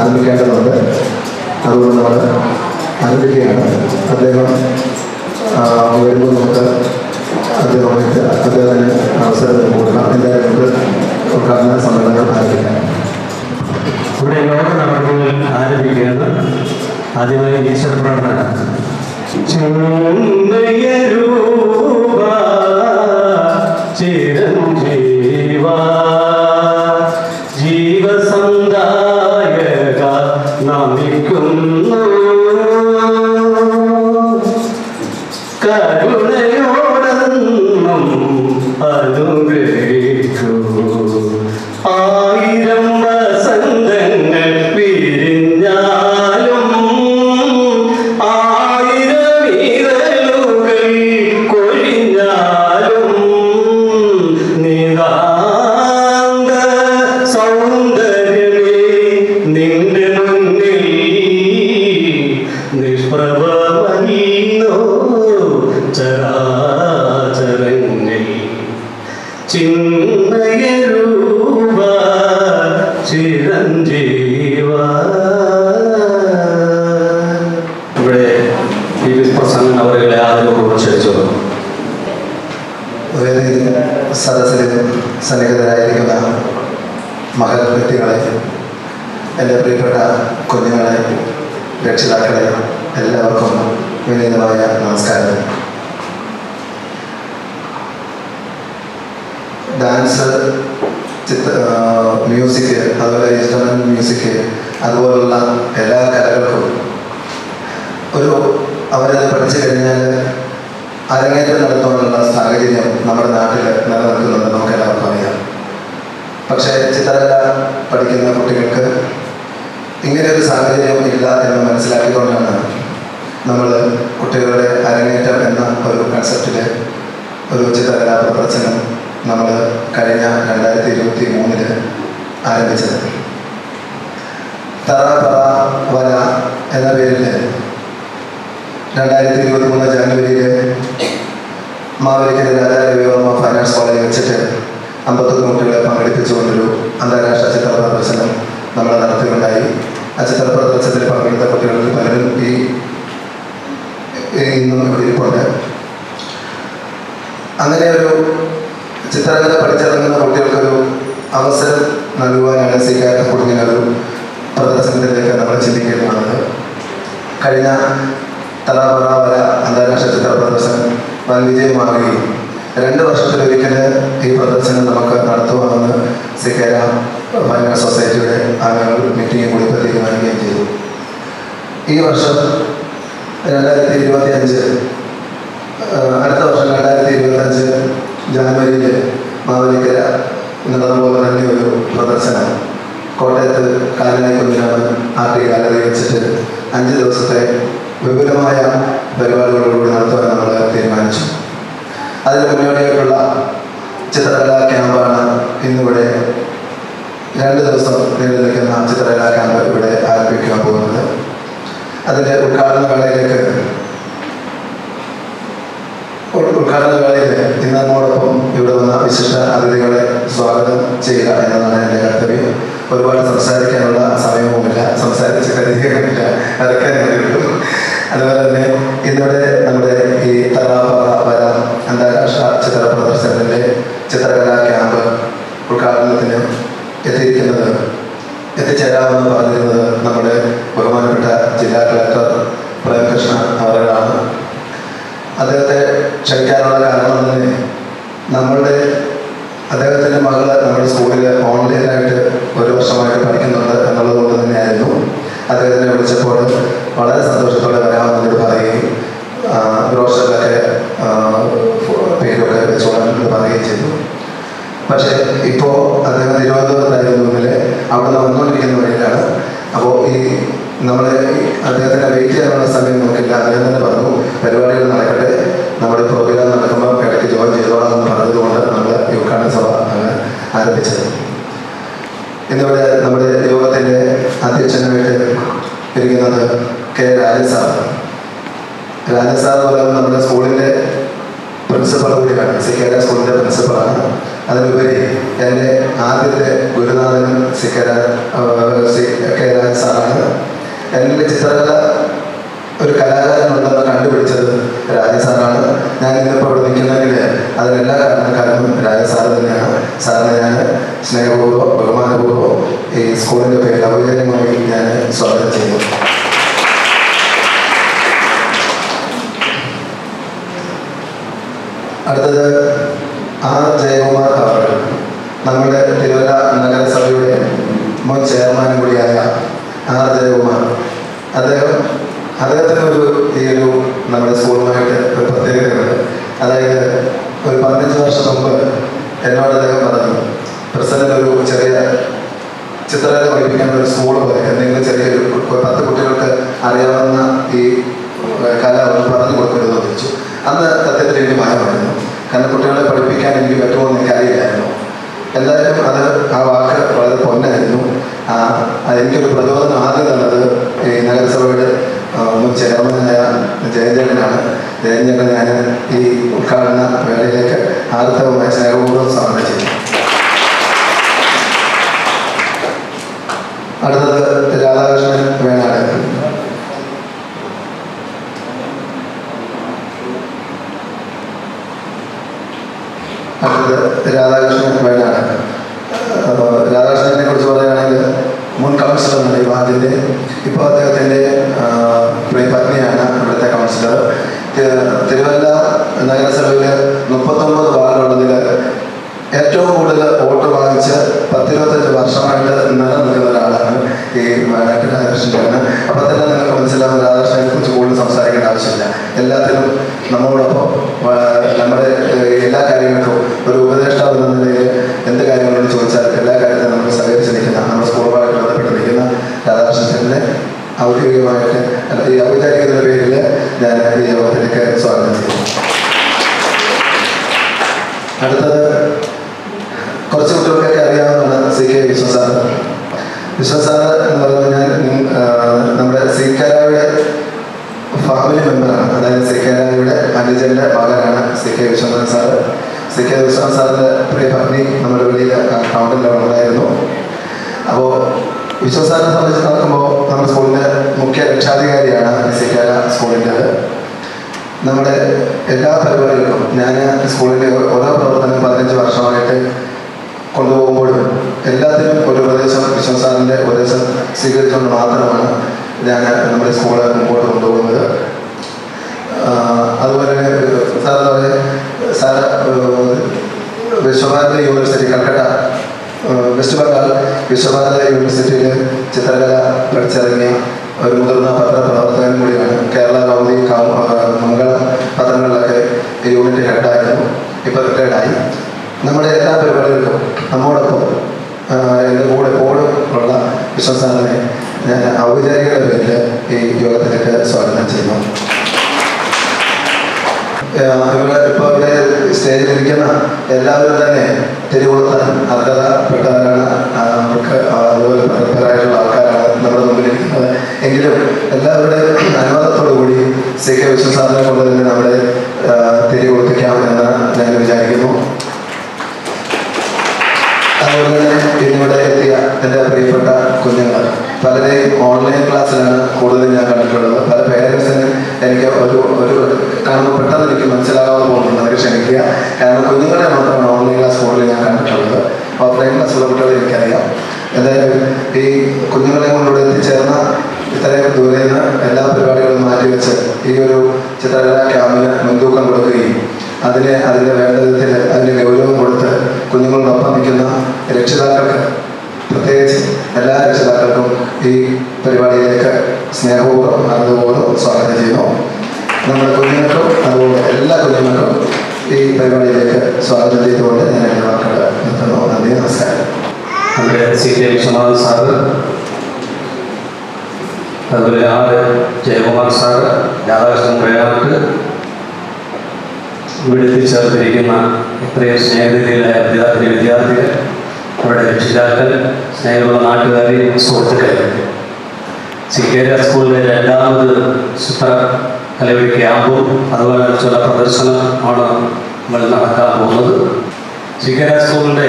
ആരംഭിക്കേണ്ടതുണ്ട്. അതുകൊണ്ട് നമ്മൾ ആരംഭിക്കുകയാണ്. അദ്ദേഹം വരുമ്പോൾ നമുക്ക് അദ്ദേഹത്തിന് അവസരം കൊടുക്കണം. എന്തായാലും നമുക്ക് ഉദ്ഘാടന സമ്മേളനം ആരംഭിക്കാം. ഇവിടെ യോഗ നടപടികൾ ആരംഭിക്കുകയാണ്. ആദ്യമായി ഈശ്വര പ്രാർത്ഥന. ചിന്മയരൂപ ചിരഞ്ജീവ ജീവസന്ധായക നമിക്കുന്നു കരുണയോടെന്നും അനുഗ്രഹിക്കൂ. ആയിരം വസന്തങ്ങൾ പിരിഞ്ഞാലും ആയിരം ഇതളുകൾ കൊഴിഞ്ഞാലും നിതാന്ത സൗന്ദര്യമേ നിന്റെ മുന്നിൽ നിഷ്പ്രഭമല്ലോ ചരാചരങ്ങളിൽ. ചിന്മയരൂപ ചിരഞ്ജീവ. ഇവിടെ ഈ പ്രസംഗം അവരെ ആദ്യമൊക്കെ ക്ഷണിച്ചു. സദസ്സിൽ സന്നിഹിതരായിരിക്കുന്ന മഹൽ വ്യക്തികളെ, എൻ്റെ പ്രിയപ്പെട്ട കുഞ്ഞുങ്ങളെ, രക്ഷിതാക്കളെ, എല്ലാവർക്കും വിനീതമായ നമസ്കാരം. ഡാൻസ്, മ്യൂസിക്, അതുപോലെ ഇൻസ്ട്രുമെൻ്റ് മ്യൂസിക്, അതുപോലുള്ള എല്ലാ കലകൾക്കും അവരത് പഠിച്ചു കഴിഞ്ഞാൽ അരങ്ങേറ്റം നടത്തുവാനുള്ള സാഹചര്യം നമ്മുടെ നാട്ടിൽ നിലനിൽക്കുന്നുണ്ട്, നമുക്ക് എല്ലാവർക്കും അറിയാം. പക്ഷേ ചിത്രകല പഠിക്കുന്ന കുട്ടികൾക്ക് ഇങ്ങനെ ഒരു സാഹചര്യം ഇല്ല എന്ന് മനസ്സിലാക്കിക്കൊണ്ടാണ് നമ്മൾ കുട്ടികളുടെ അരങ്ങേറ്റം എന്ന ഒരു കൺസെപ്റ്റിൽ ഒരു ചിത്രകലാ പ്രദർശനം നമ്മൾ കഴിഞ്ഞ 2023 ആരംഭിച്ചത്. തറ പറ വര എന്ന പേരിൽ 2023 ജാനുവരിയിൽ മാവേലിക്കര രാജാരവിവർമ്മ ഫൈൻ ആർട്സ് കോളേജിൽ വെച്ചിട്ട് 51 കുട്ടികളെ പങ്കെടുപ്പിച്ചുകൊണ്ടൊരു അന്താരാഷ്ട്ര ചിത്ര പ്രദർശനം നമ്മൾ നടത്തുകയുണ്ടായി. ആ ചിത്ര പ്രദർശനത്തിൽ പങ്കെടുത്ത കുട്ടികൾക്ക് പലരും ഇന്നും ഇവിടെ ഇരിപ്പുണ്ട്. അങ്ങനെ ഒരു ചിത്രകല പഠിച്ചിറങ്ങുന്ന കുട്ടികൾക്കൊരു അവസരം നൽകുവാനാണ് സ്വീകാര്യ കുടുങ്ങിയൊരു പ്രദർശനത്തിലേക്ക് നമ്മൾ ചിന്തിക്കേണ്ടത്. കഴിഞ്ഞ തറാപറ വര അന്താരാഷ്ട്ര ചിത്ര പ്രദർശനം വൻ വിജയമാകുകയും 2 വർഷത്തിലൊരിക്കൽ ഈ പ്രദർശനം നമുക്ക് നടത്തുവാമെന്ന് സിക്കേര ഫൈൻ ആർട്സ് സൊസൈറ്റിയുടെ അംഗങ്ങൾ മീറ്റിംഗ് കൂടി തീരുമാനിക്കുകയും ചെയ്തു. ഈ വർഷം 2025 അടുത്ത വർഷം 2025 ജാനുവരിയിൽ മാവേലിക്കര നടന്നപോലെ തന്നെ ഒരു പ്രദർശനം കോട്ടയത്ത് കാലനായിക്കുന്നിലാണ് ആർട്ട് ഗാലറി വെച്ചിട്ട് 5 ദിവസത്തെ വിപുലമായ പരിപാടികളോടുകൂടി നടത്തുവാൻ നമ്മൾ തീരുമാനിച്ചു. അതിന് മുന്നോടിയായിട്ടുള്ള ചിത്രകലാ ക്യാമ്പാണ് ഇന്നിവിടെ 2 ദിവസം നീണ്ടു നിൽക്കുന്ന ചിത്രകലാ ക്യാമ്പ് ഇവിടെ ആരംഭിക്കാൻ പോകുന്നത്. അതിൻ്റെ ഉദ്ഘാടന വേളയിൽ ഇന്ന് നമ്മോടൊപ്പം ഇവിടെ വന്ന വിശിഷ്ട അതിഥികളെ സ്വാഗതം ചെയ്യുക എന്നതാണ് എൻ്റെ കർത്തവ്യം. ഒരുപാട് സംസാരിക്കാനുള്ള സമയവുമില്ല, സംസാരിച്ച് കരുതിയുമില്ല, അതൊക്കെ നേരിടും. അതുപോലെ തന്നെ ഇന്നിവിടെ നമ്മുടെ ഈ തറാപറ വര അന്താരാഷ്ട്ര ചിത്ര പ്രദർശനത്തിൻ്റെ ചിത്രകലാ ക്യാമ്പ് ഉദ്ഘാടനത്തിന് എത്തിച്ചേരാമെന്ന് പറഞ്ഞിരുന്നത് നമ്മുടെ ബഹുമാനപ്പെട്ട ജില്ലാ കളക്ടർ പ്രേംകൃഷ്ണ അവരാണ്. അദ്ദേഹത്തെ ക്ഷണിക്കാനുള്ള കാരണം തന്നെ അദ്ദേഹത്തിൻ്റെ മകള് നമ്മുടെ സ്കൂളിൽ ഓൺലൈനായിട്ട് 1 വർഷമായിട്ട് പഠിക്കുന്നുണ്ട് എന്നുള്ളത് കൊണ്ട് തന്നെയായിരുന്നു. അദ്ദേഹത്തിനെ വിളിച്ചപ്പോൾ വളരെ സന്തോഷത്തോടെ വരാമെന്നോട് പറയുകയും ബ്രോഷറിലൊക്കെ പേരൊക്കെ വെച്ചോളാൻ പറയുകയും ചെയ്തു. പക്ഷേ ഇപ്പോൾ അദ്ദേഹം തിരുവനന്തപുരത്തായിരുന്നെങ്കിൽ അവിടെ വന്നുകൊണ്ടിരിക്കുന്ന വഴിയിലാണ്. അപ്പോൾ നമ്മൾ അദ്ദേഹത്തിനെ വെയിറ്റ് ചെയ്യാനുള്ള സമയം നോക്കില്ല. അദ്ദേഹം തന്നെ പറഞ്ഞു പരിപാടികൾ നടക്കട്ടെ, നമ്മുടെ പ്രോഗ്രാം നടക്കുമ്പോൾ ഇടയ്ക്ക് ജോയിൻ ചെയ്തോളാം എന്ന് പറഞ്ഞതുകൊണ്ട് നമ്മൾ ഈ ഉദ്ഘാടന സഭ ആരംഭിച്ചത്. ഇന്നിവിടെ നമ്മുടെ യോഗത്തിൻ്റെ അധ്യക്ഷനായിട്ട് ഇരിക്കുന്നത് കെ രാജസാർ. രാജസാർ പോലെ നമ്മുടെ സ്കൂളിൻ്റെ പ്രിൻസിപ്പൾ കൂടിയാണ്, സിക്കേര സ്കൂളിൻ്റെ പ്രിൻസിപ്പളാണ്. അതിലുപരി എൻ്റെ ആദ്യത്തെ ഗുരുനാഥനും കെ രാജ സാറാണ്. സ്കൂളിൻ്റെ പേരിൽ ഔപചാരികമായി ഞാൻ സ്വാഗതം ചെയ്യുന്നു. അടുത്തത് ജയകുമാർ അവർ, നമ്മുടെ തിരുവല്ല നഗരസഭയുടെ മുൻ ചെയർമാൻ കൂടിയായ ജയകുമാർ. അദ്ദേഹത്തിന് ഈ ഒരു നമ്മുടെ സ്കൂളുമായിട്ട് ഒരു പ്രത്യേകതയുണ്ട്. അതായത് ഒരു 15 വർഷം മുമ്പ് എന്നോട് അദ്ദേഹം പറഞ്ഞു, പ്രസിഡന്റ് ഒരു ചെറിയ ചിത്രകല പഠിപ്പിക്കാൻ ഒരു സ്കൂൾ പോലെ എന്തെങ്കിലും ചെറിയൊരു 10 കുട്ടികൾക്ക് അറിയാവുന്ന ഈ കല ഒന്ന് പറഞ്ഞു കൊടുക്കരുതെന്ന് ചോദിച്ചു. അന്ന് സത്യത്തിൽ എനിക്ക് ഭയമായിരുന്നു. കാരണം കുട്ടികളെ പഠിപ്പിക്കാൻ എനിക്ക് പറ്റുമോ എന്ന് എനിക്കറിയില്ലായിരുന്നു. എന്തായാലും ആ വാക്ക് വളരെ പൊന്നായിരുന്നു. എനിക്കൊരു പ്രചോദനം ആദ്യം തന്നത് ഈ നഗരസഭയുടെ മുൻ ചെയർമാനായ ജയചേട്ടനാണ്. ജയചേട്ടൻ ഞാൻ ഈ ഉദ്ഘാടന വേളയിലേക്ക് ആർത്തവമായി സ്നേഹപൂർവ്വം സ്വാഗതം ചെയ്തു. അടുത്തത് രാധാകൃഷ്ണൻ വേണാട്. രാധാകൃഷ്ണൻ വേണാട്. രാധാകൃഷ്ണനെ കുറിച്ച് പറയുകയാണെങ്കിൽ മുൻ കൗൺസിലറാണ് ഈ വാർഡിൻ്റെ. ഇപ്പോൾ അദ്ദേഹത്തിൻ്റെ പത്നിയാണ് ഇവിടുത്തെ കൗൺസിലർ. തിരുവല്ല നഗരസഭയിൽ 39 വാർഡുള്ളതിൽ ഏറ്റവും കൂടുതൽ വോട്ട് വാങ്ങിച്ച് 10-25 വർഷമായിട്ട് നിലനിൽക്കുന്ന ഒരാളാണ് ഈ വയനാട്ടിൽ രാധാകൃഷ്ണൻ. അപ്പോൾ തന്നെ നിങ്ങൾക്ക് മനസ്സിലാവും രാധാകൃഷ്ണനെ കുറിച്ച് കൂടുതൽ സംസാരിക്കേണ്ട ആവശ്യമില്ല. എല്ലാത്തിനും നമ്മളോടൊപ്പം നമ്മുടെ എല്ലാ കാര്യങ്ങൾക്കും ഒരു ഉപദേഷ്ടാവ് എന്ന നിലയിൽ എന്ത് കാര്യങ്ങളോട് ചോദിച്ചാൽ എല്ലാ കാര്യത്തിലും നമുക്ക് സഹകരിച്ച് നിൽക്കുന്ന നമ്മുടെ സ്കൂളുമായിട്ട് ബന്ധപ്പെട്ട് നിൽക്കുന്ന രാധാകൃഷ്ണനെ ഔദ്യോഗികമായിട്ട് ഈ ഔപചാരികതയുടെ പേരിൽ ഞാൻ ഈ യോഗത്തിലേക്ക് സ്വാഗതം ചെയ്യുന്നു. അടുത്തത് കുറച്ച് കുട്ടികൾക്കൊക്കെ അറിയാവുന്നതാണ് CK വിശ്വസാർ. വിശ്വസാർ എന്ന് പറഞ്ഞു കഴിഞ്ഞാൽ നമ്മുടെ CK-യുടെ ഫാമിലി മെമ്പറാണ്. അതായത് CK-യുടെ അനുജന്റെ മകനാണ് CK Viswanathan sir. CK Viswanathan സാറിൻ്റെ പ്രിയ പത്നി നമ്മുടെ വെളിയിൽ കൗണ്ടിൽ ഉണ്ടായിരുന്നു. അപ്പോൾ വിശ്വസാറിനെ സംബന്ധിച്ച് നോക്കുമ്പോൾ നമ്മുടെ സ്കൂളിൻ്റെ മുഖ്യ രക്ഷാധികാരിയാണ് CK സ്കൂളിൻ്റെത്. നമ്മുടെ എല്ലാ പരിപാടികൾക്കും ഞാൻ സ്കൂളിൻ്റെ ഓരോ പ്രവർത്തനം 15 വർഷമായിട്ട് കൊണ്ടുപോകുമ്പോഴും എല്ലാത്തിനും ഒരു ഉപദേശം വിശ്വസാറിൻ്റെ ഉപദേശം സ്വീകരിച്ചുകൊണ്ട് മാത്രമാണ് ഞാൻ നമ്മുടെ സ്കൂള് മുമ്പോട്ട് കൊണ്ടുപോകുന്നത്. അതുപോലെ sir Visva Bharati university Calcutta west Bengal Visva Bharati യൂണിവേഴ്സിറ്റിയിൽ ചിത്രകല പഠിച്ചിറങ്ങിയ ഒരു മുതിർന്ന പത്രപ്രവർത്തകൻ കൂടിയാണ്. കേരള കൗമുദി മംഗളം പത്രങ്ങളിലൊക്കെ യൂണിറ്റ് ഹെഡായിരുന്നു. ഇപ്പോൾ റിട്ടയർഡായി. നമ്മുടെ എല്ലാ പരിപാടികൾക്കും നമ്മോടൊപ്പം എൻ്റെ കൂടെ എപ്പോഴും ഉള്ള വിശ്വസാറിനെ ഞാൻ ഔപചാരികയുടെ പേരിൽ ഈ യോഗത്തിലേക്ക് സ്വാഗതം ചെയ്യുന്നു. ഇപ്പോൾ ഇവിടെ സ്റ്റേജിലിരിക്കുന്ന എല്ലാവരും തന്നെ തിരുവോളത്താൻ അർഹതപ്പെട്ടവരാണ്. അവർക്ക് അതുപോലെ പ്രഗത്ഭരായിട്ടുള്ള ആൾക്കാരാണ് നമ്മുടെ മുമ്പിലിരിക്കുന്നത്. എങ്കിലും എല്ലാവരുടെയും അനുവാദത്തോടു കൂടി CK വിശ്വസാറിനെ കൊണ്ട് തന്നെ നമ്മുടെ തിരികൊടുപ്പിക്കാം എന്ന് ഞാൻ വിചാരിക്കുന്നു. അതുപോലെ തന്നെ ഇന്നിവിടെ എത്തിയ എൻ്റെ പ്രിയപ്പെട്ട കുഞ്ഞുങ്ങൾ പലരെയും ഓൺലൈൻ ക്ലാസ്സിലാണ് കൂടുതലും ഞാൻ കണ്ടിട്ടുള്ളത്. പല പേരൻസിന് എനിക്ക് ഒരു കാണുമ്പോൾ പെട്ടെന്ന് എനിക്ക് മനസ്സിലാകാതെ പോകുന്നുണ്ട്. അതൊക്കെ ക്ഷമിക്കുക. കാരണം കുഞ്ഞുങ്ങളെ മാത്രമാണ് ഓൺലൈൻ ക്ലാസ് കൂടുതൽ ഞാൻ കണ്ടിട്ടുള്ളത്. ഓഫ്ലൈൻ ക്ലാസ്സുള്ള കുട്ടികളെ എനിക്കറിയാം. എന്തായാലും ഈ കുഞ്ഞുങ്ങളെ കൊണ്ടിവിടെ എത്തിച്ചേർന്ന ഇത്രയും ദൂരെ നിന്ന് എല്ലാ പരിപാടികളും മാറ്റിവെച്ച് ഈ ഒരു ചിത്രകലാ ക്യാമ്പിന് മുൻതൂക്കം കൊടുക്കുകയും അതിൻ്റെ വേണ്ട വിധത്തിൽ അതിന് ഗൗരവം കൊടുത്ത് കുഞ്ഞുങ്ങളോടൊപ്പം നിൽക്കുന്ന രക്ഷിതാക്കൾക്ക്, പ്രത്യേകിച്ച് എല്ലാ രക്ഷിതാക്കൾക്കും ഈ പരിപാടിയിലേക്ക് സ്നേഹപൂർവ്വം അതുപോലെ സ്വാഗതം ചെയ്യുന്നു. നമ്മുടെ കുഞ്ഞുങ്ങൾക്കും അതുപോലെ എല്ലാ കുഞ്ഞുങ്ങൾക്കും ഈ പരിപാടിയിലേക്ക് സ്വാഗതം ചെയ്തുകൊണ്ട് ഞാൻ എൻ്റെ വാക്കുകൾ നിർത്തുന്നു. നന്ദി, നമസ്കാരം. നമ്മുടെ CK വിശ്വനാഥൻ സാറ്, അതുപോലെ ജയകുമാർ സാറ്, രാധാകൃഷ്ണൻ വേണാട്ട്, ഇവിടെ എത്തിച്ചേർത്തിരിക്കുന്ന ഇത്രയും സ്നേഹനിധികളായ വിദ്യാർത്ഥികൾ, അവരുടെ രക്ഷിതാക്കൾ, സ്നേഹമുള്ള നാട്ടുകാരി, സുഹൃത്തുക്കൾ, CK സ്കൂളിലെ 2ാമത് ചിത്രകലയുടെ ക്യാമ്പും അതുപോലെ ചില പ്രദർശനമാണ് നമ്മൾ നടക്കാൻ പോകുന്നത്. CK സ്കൂളിൻ്റെ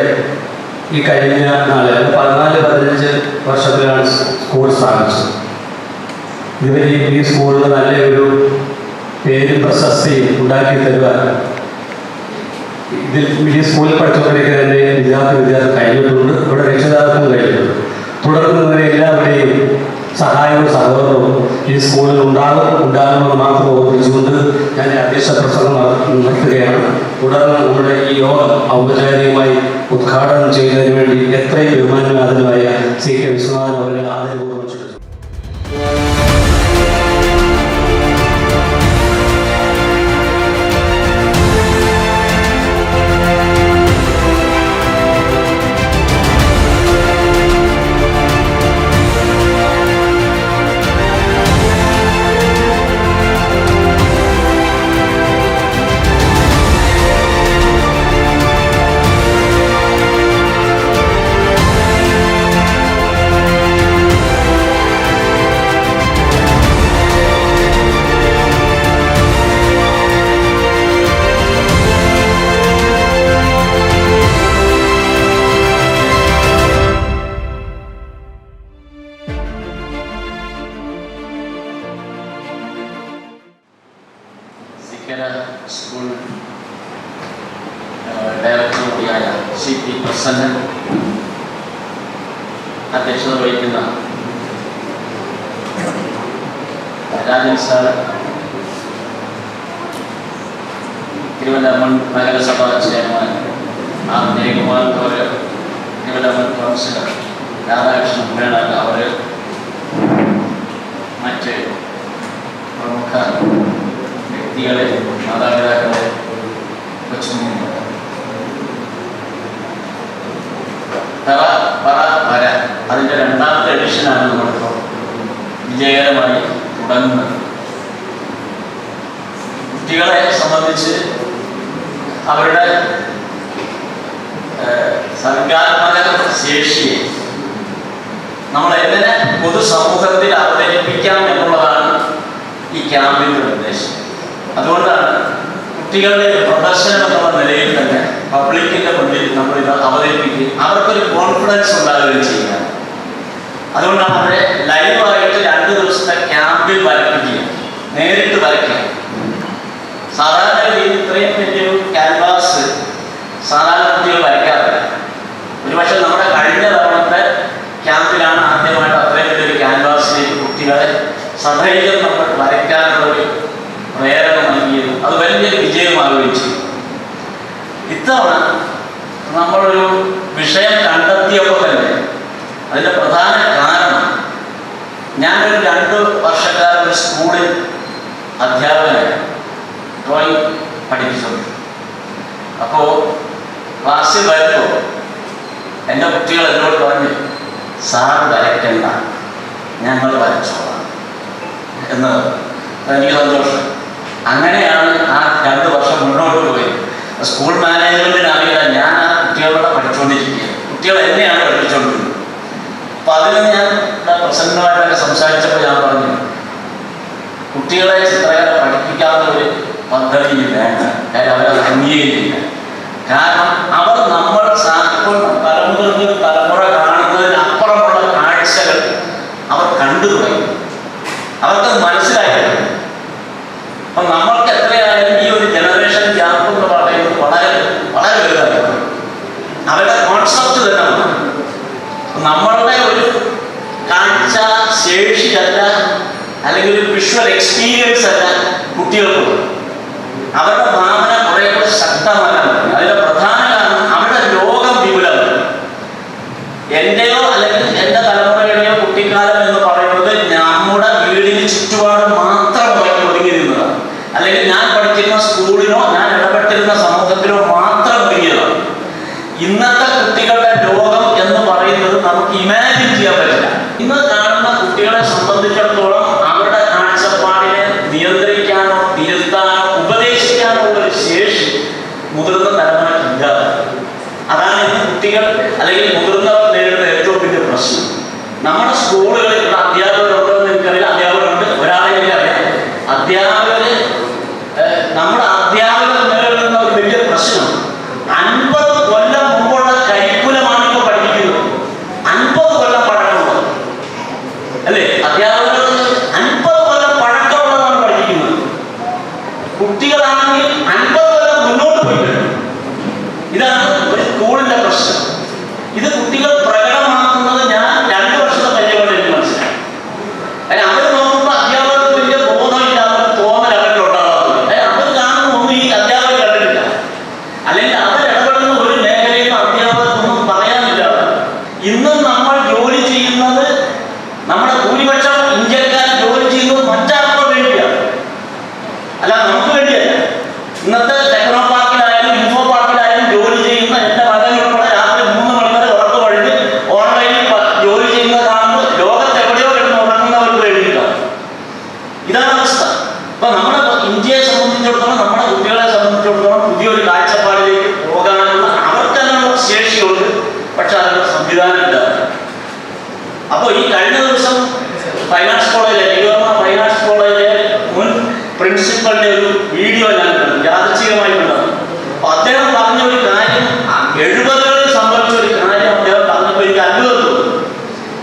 ഈ കഴിഞ്ഞ നാളിൽ 14-15 വർഷത്തിലാണ് സ്കൂൾ സ്ഥാപിച്ചത്. ഇതുവരെ ഈ സ്കൂളിന് നല്ലൊരു പേരും പ്രശസ്തിയും ഉണ്ടാക്കി തരുവാൻ ഈ സ്കൂളിൽ പഠിച്ചുകൊണ്ടിരിക്കുന്നതിൻ്റെ വിദ്യാർത്ഥി കഴിഞ്ഞിട്ടുണ്ട്. ഇവിടെ രക്ഷിതാക്കൾക്കും കഴിഞ്ഞിട്ടുണ്ട്. തുടർന്ന് എല്ലാവരുടെയും സഹായവും സഹകരണവും ഈ സ്കൂളിൽ ഉണ്ടാകുമെന്ന് മാത്രം ഓർമ്മിച്ചുകൊണ്ട് ഞാൻ അധ്യക്ഷ പ്രസംഗം നടത്തുകയാണ്. തുടർന്ന് നമ്മുടെ ഈ യോഗം ഔപചാരികമായി ഉദ്ഘാടനം ചെയ്യുന്നതിന് വേണ്ടി എത്രയും ബഹുമാനാദരനായ CK വിശ്വനാഥൻ അവരെ ആദരപൂർവ്വം ക്ഷണിച്ചു. സ്കൂൾ ഡയറക്ടർ കൂടിയായ CP പ്രസന്നൻ, അധ്യക്ഷത വഹിക്കുന്ന രാജൻ സാർ, തിരുവനന്തപുരം നഗരസഭാ ചെയർമാൻ ജയകുമാർ അവർ, തിരുവനന്തപുരം കൗൺസിലർ രാധാകൃഷ്ണൻ മേണൻ അവർ, മറ്റ് പ്രമുഖ വ്യക്തികളെ, മാതാപിതാക്കളെ, കൊച്ചുകുഞ്ഞുങ്ങൾ, വര അതിൻ്റെ രണ്ടാമത്തെ എഡിഷനാണ് നമ്മളിപ്പോൾ വിജയകരമായി തുടങ്ങുന്നത്. കുട്ടികളെ സംബന്ധിച്ച് അവരുടെ സർഗാത്മക ശേഷിയെ നമ്മൾ എങ്ങനെ പൊതുസമൂഹത്തിൽ അവതരിപ്പിക്കാം എന്നുള്ളതാണ് ഈ ക്യാമ്പിൻ്റെ ഉദ്ദേശം. അതുകൊണ്ടാണ് കുട്ടികളുടെ പ്രദർശനം എന്നുള്ള നിലയിൽ തന്നെ പബ്ലിക്കിന്റെ മുന്നിൽ നമ്മൾ ഇത് അവതരിപ്പിക്കുകയും അവർക്കൊരു കോൺഫിഡൻസ് ഉണ്ടാകുകയും ചെയ്യുക. അതുകൊണ്ടാണ് അവരെ ലൈവായിട്ട് 2 ദിവസത്തെ ക്യാമ്പിൽ വരപ്പിക്കുക, നേരിട്ട് വരയ്ക്കുക. സാധാരണ രീതിയിൽ ഇത്രയും വലിയൊരു ക്യാൻവാസ് സാധാരണ കുട്ടികൾ വരയ്ക്കാറില്ല. ഒരുപക്ഷെ നമ്മുടെ കഴിഞ്ഞ തവണത്തെ ക്യാമ്പിലാണ് ആദ്യമായിട്ട് അത്രയും വലിയൊരു ക്യാൻവാസിലേക്ക് കുട്ടികളെ സധൈര്യം നമ്മൾ വരയ്ക്കാനുള്ളൊരു പ്രേരണ നൽകിയത്. അത് വലിയൊരു വിജയമാവുകയും ചെയ്യും. ഇത്തവണ നമ്മളൊരു വിഷയം കണ്ടെത്തിയപ്പോൾ തന്നെ അതിൻ്റെ പ്രധാന കാരണം, ഞാനൊരു 2 വർഷക്കാലം ഒരു സ്കൂളിൽ അധ്യാപകനായി ഡ്രോയിങ് പഠിപ്പിച്ചിട്ടുണ്ട്. അപ്പോൾ ക്ലാസ്സിൽ വരുമ്പോൾ എൻ്റെ കുട്ടികൾ എന്നോട് പറഞ്ഞ്, സാർ വരയ്ക്കണ്ട, ഞങ്ങൾ വരച്ചോളാം എന്ന്. എനിക്ക് സന്തോഷം. അങ്ങനെയാണ് ആ 2 വർഷം മുന്നോട്ട് പോയത്. സ്കൂൾ മാനേജ്മെൻറ്റിന് അറിയാം, ഞാൻ ആ കുട്ടികളോട് പഠിച്ചുകൊണ്ടിരിക്കുക, കുട്ടികൾ എന്നെയാണ് പഠിപ്പിച്ചുകൊണ്ടിരുന്നത്. അപ്പം അതിന് ഞാൻ പ്രസന്നമായിട്ടൊക്കെ സംസാരിച്ചപ്പോൾ ഞാൻ പറഞ്ഞു, കുട്ടികളെ ചിത്രകല പഠിപ്പിക്കാത്ത ഒരു പദ്ധതി വേണ്ട, കാര്യം അവരത് അംഗീകരിക്കില്ല. കാരണം അവർ നമ്മൾ തലമുറ കാണുന്നതിന് അപ്പുറമുള്ള കാഴ്ചകൾ അവർ കണ്ടു തുടങ്ങി, അവർക്ക് മനസ്സിലായി. അപ്പം നമ്മൾക്ക് എത്രയായാലും ഈ ഒരു ജനറേഷൻ ഗ്യാപ്പ് എന്ന് പറയുന്നത് വളരെ വളരെ വലുതാണ്. അവരുടെ കോൺസെപ്റ്റ് തന്നെ നമ്മളുടെ ഒരു കാഴ്ച ശേഷിയല്ല, അല്ലെങ്കിൽ ഒരു വിഷ്വൽ എക്സ്പീരിയൻസ് അല്ല കുട്ടികൾക്കുള്ളത്. അവരുടെ ഭാവന കുറെ കൂടെ ശക്തമാക്കാൻ പറ്റും. അതിന്റെ പ്രധാന കാരണം അവരുടെ ലോകം വിപുലമാണ്. എന്റെയോ അല്ലെങ്കിൽ എന്റെ തലമുറയുടെയോ കുട്ടിക്കാലം എന്ന് പറയുന്നത് നമ്മുടെ വീടിന് ചുറ്റുപാട് മാത്രം ഒതുങ്ങി നിന്നതാണ്. അല്ലെങ്കിൽ ഞാൻ പഠിക്കുന്ന സ്കൂളിലോ ഞാൻ ഇടപെട്ടിരുന്ന സമൂഹത്തിലോ മാത്രം ഒതുങ്ങിയതാണ്. ഇന്നത്തെ കുട്ടികളുടെ ലോകം എന്ന് പറയുന്നത് നമുക്ക് ഇമാജിൻ ചെയ്യാൻ പറ്റില്ല. ഇന്ന് കാണുന്ന കുട്ടികളെ സംബന്ധിച്ചിടത്തോളം അവരുടെ കാഴ്ചപ്പാടിനെ നിയന്ത്രിക്കാനോ തിരുത്താനോ ഉപദേശിക്കാനോ ഉള്ള ശേഷി മുതിർന്ന തലമുറയ്ക്കില്ല. അതാണ് ഇന്ന് കുട്ടികൾ അല്ലെങ്കിൽ മുതിർന്നവർ നേരിടുന്ന ഏറ്റവും വലിയ പ്രശ്നം. നമ്മുടെ സ്കൂളുകളിൽ അധ്യാപകരുണ്ടോ എന്ന് എനിക്കറിയില്ല, അധ്യാപകരുണ്ട്, ഒരാളെങ്കിലും അറിയാം. നമ്മുടെ അധ്യാപകർ നേരിടുന്ന ഒരു വലിയ പ്രശ്നം 50 കൊല്ലം മുമ്പുള്ള കരിക്കുലമാണ് ഇപ്പോൾ പഠിപ്പിക്കുന്നത്. 50 കൊല്ലം പഴക്കമുള്ളത് അല്ലേ? അധ്യാപകർ 50 കൊല്ലം പഴക്കമുള്ളതാണ് പഠിപ്പിക്കുന്നത്. കുട്ടികളാണെങ്കിൽ 50 കൊല്ലം മുന്നോട്ട് പോയിട്ടുണ്ട്. ഇതാണ് ഒരു സ്കൂളിന്റെ പ്രശ്നം. ഇത് കുട്ടികൾ പ്രകടമാക്കുന്നത് ഞാൻ 2 നമ്മൾ ജോലി ചെയ്യുന്നത്, നമ്മുടെ ഭൂരിപക്ഷം ഇന്ത്യക്കാർ ജോലി ചെയ്യുന്നത് മറ്റാർക്കോ വേണ്ടിയാണ്, അല്ല നമുക്ക് വേണ്ടിയല്ല. ഇന്നത്തെ ടെക്നോ പാർക്കിലായാലും ഇൻഫോ പാർക്കിലായാലും ജോലി ചെയ്യുന്ന എൻ്റെ മകൻ ഉൾപ്പെടെ രാത്രി 3 മണി വരെ ഉറക്കം കഴിഞ്ഞ് ഓൺലൈനിൽ ജോലി ചെയ്യുന്നത് കാണുമ്പോൾ ലോകത്ത് എവിടെയോ കിടന്ന് ഉറങ്ങുന്നവർക്ക് വേണ്ടിയിട്ടാണ്. ഇതാണ് അവസ്ഥ. അപ്പൊ നമ്മുടെ ഇന്ത്യയെ സംബന്ധിച്ചിടത്തോളം, നമ്മുടെ കുട്ടികളെ സംബന്ധിച്ചിടത്തോളം പുതിയൊരു കാഴ്ചപ്പാടിലേക്ക് പോകാനുള്ള അവർക്ക് തന്നെയുള്ള ശേഷിയുണ്ട്. പക്ഷെ അതിനുള്ള സംവിധാനം ഇല്ല. അപ്പോൾ ഈ കഴിഞ്ഞ ദിവസം ഫൈനാൻസ് കോളേജിലെ ഫൈൻ ആർട്സ് കോളേജിലെ മുൻ പ്രിൻസിപ്പലിന്റെ ഒരു വീഡിയോ ഞാൻ കണ്ടു, യാദൃച്ഛികമായി കണ്ടത്. അപ്പൊ അദ്ദേഹം പറഞ്ഞ ഒരു കാര്യം, 70കളിൽ സംഭവിച്ച ഒരു കാര്യം അദ്ദേഹം പറഞ്ഞപ്പോൾ എനിക്ക് അത്ഭുതം തോന്നി.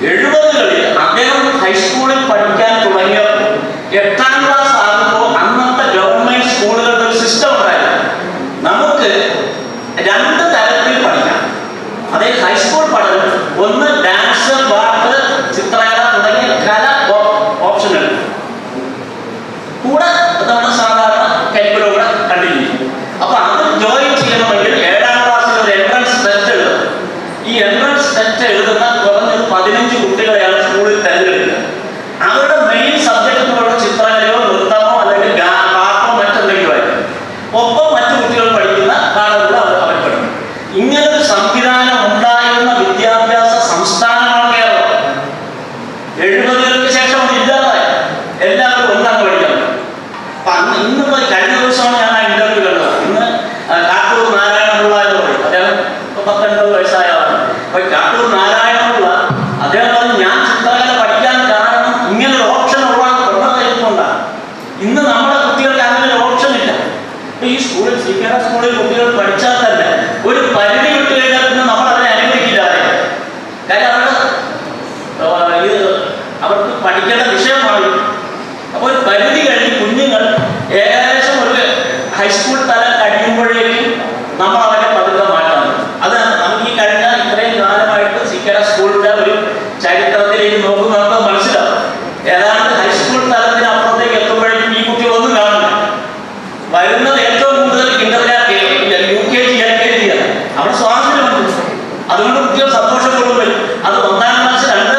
70കളിൽ അദ്ദേഹം ഹൈസ്കൂളിൽ പഠിക്കാൻ തുടങ്ങിയപ്പോൾ 8ാം ക്ലാസ് ആകുമ്പോൾ അന്നത്തെ ഗവൺമെന്റ് സ്കൂളുകളുടെ ഒരു സിസ്റ്റം ഉണ്ടായിരുന്നു. നമുക്ക് 2 തരത്തിൽ പഠിക്കാം. അതേ ഹൈസ്കൂൾ പഠനം, ഒന്ന് ഡാൻസ്, പാട്ട്, ചിത്രകല തുടങ്ങിയ കല ഓപ്ഷനുകൾ കൂടെ നമ്മുടെ സാധാരണ കരിക്കുലം കൂടെ കണ്ടിന്യൂ ചെയ്യും. അപ്പൊ അത് ജോയിൻ ചെയ്യണമെങ്കിൽ 7ാം ക്ലാസ്സിൽ ഒരു എൻട്രൻസ് ടെസ്റ്റ് എഴുതണം. ഈ എൻട്രൻസ് ടെസ്റ്റ് എഴുതുന്ന കുറഞ്ഞത് 15 കുട്ടികളെയാണ് സ്കൂളിൽ തിരഞ്ഞെടുക്കുക. അവരുടെ മെയിൻ സബ്ജക്ട് എന്ന് പറയുന്നത് ചിത്രകലയോ നൃത്തമോ അല്ലെങ്കിൽ പാട്ടോ മറ്റെന്തെങ്കിലും ആയിരിക്കും. ഒപ്പം മറ്റു കുട്ടികൾ പഠിക്കുന്ന പാഠങ്ങൾ അവർ പഠിക്കും. ഇങ്ങനൊരു സംവിധാനം ഉണ്ടായിരുന്ന വിദ്യാഭ്യാസ സംസ്ഥാനമാണ് കേരളം. 70കൾക്ക് ശേഷം അത് ഇല്ലാതായി. എല്ലാവരും ഒന്നാം പഠിക്കണം. അപ്പൊ ഇന്നിപ്പോ കഴിഞ്ഞ ദിവസമാണ് ഞാൻ ആ ഇന്റർവ്യൂ കണ്ടത്. ഇന്ന് കാട്ടൂർ നാരായണപിള്ള എന്ന് പറയും, അദ്ദേഹം 19 വയസ്സായ ആളാണ്. അപ്പൊ കാട്ടൂർ നാരായണപിള്ള അദ്ദേഹം പറഞ്ഞു, ഞാൻ ചിത്രകല പഠിക്കാൻ കാരണം ഇങ്ങനൊരു ഓപ്ഷൻ ഉള്ളതുകൊണ്ടാണ്. ഇന്ന് നമ്മുടെ കുട്ടികൾക്ക് അങ്ങനെ ഒരു ഓപ്ഷൻ ഇല്ല. ഈ സ്കൂളിൽ സ്കൂളിൽ കുട്ടികൾ പഠിച്ചാൽ തന്നെ ഒരു പരിധി വിട്ട് കഴിഞ്ഞാൽ പിന്നെ നമ്മൾ അതിനെ അനുവദിക്കില്ലാതെ. കാര്യം അവർക്ക് പഠിക്കേണ്ട വിഷയമാണ്. അപ്പോൾ ഒരു പരിധി കഴിഞ്ഞ് കുഞ്ഞുങ്ങൾ ഏകദേശം ഒരു ഹൈസ്കൂൾ തലം കഴിയുമ്പോഴേക്കും നമ്മൾ അവരെ പതുക്കെ മാറ്റാം. അത് നമുക്ക് ഈ കഴിഞ്ഞ ഇത്രയും കാലമായിട്ട് സിക്കര സ്കൂളിന്റെ ഒരു ചരിത്രത്തിലേക്ക് നോക്കുമ്പോൾ നമുക്ക് മനസ്സിലാവും. ഏതാണ്ട് ഹൈസ്കൂൾ തലത്തിന് അപ്പുറത്തേക്ക് എത്തുമ്പോഴേക്കും ഈ കുട്ടികളൊന്നും കാണില്ല. വരുന്നത് ഏറ്റവും കൂടുതൽ UKG LKG ആണ്. അവിടെ സ്വാതന്ത്ര്യമുണ്ട്. അതുകൊണ്ട് കുട്ടികൾ സന്തോഷപ്പെടുമ്പോൾ അത് 1ാം ക്ലാസ് 2,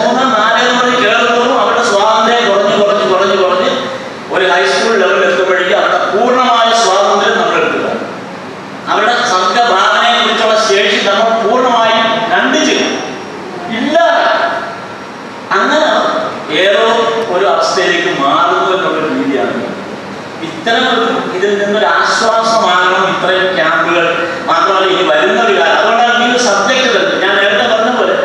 3, 4 എന്ന് കേറുമ്പോഴും അവരുടെ സ്വാതന്ത്ര്യം കുറഞ്ഞ് ഒരു ഹൈസ്കൂൾ ലെവലിൽ എത്തുമ്പോഴേക്കും അവരുടെ പൂർണ്ണമായ സ്വാതന്ത്ര്യം നമ്മൾ എടുക്കുക. അവരുടെ സംഘഭാവനയെ കുറിച്ചുള്ള ശേഷി നമ്മൾ പൂർണ്ണമായും കണ്ടിച്ചു ഇല്ല. അങ്ങനെ ഏതോ ഒരു അവസ്ഥയിലേക്ക് മാറുന്നു എന്നുള്ള രീതിയാണ്. ഇത്തരം ഇതിൽ നിന്നൊരു ആശ്വാസമാകണം ഇത്രയും ക്യാമ്പുകൾ. മാത്രമല്ല ഇനി വരുന്ന ഒരു കാലം, അതുകൊണ്ടാണ് ഈ ഒരു സബ്ജക്റ്റ് ഞാൻ നേരത്തെ പറഞ്ഞ പോലെ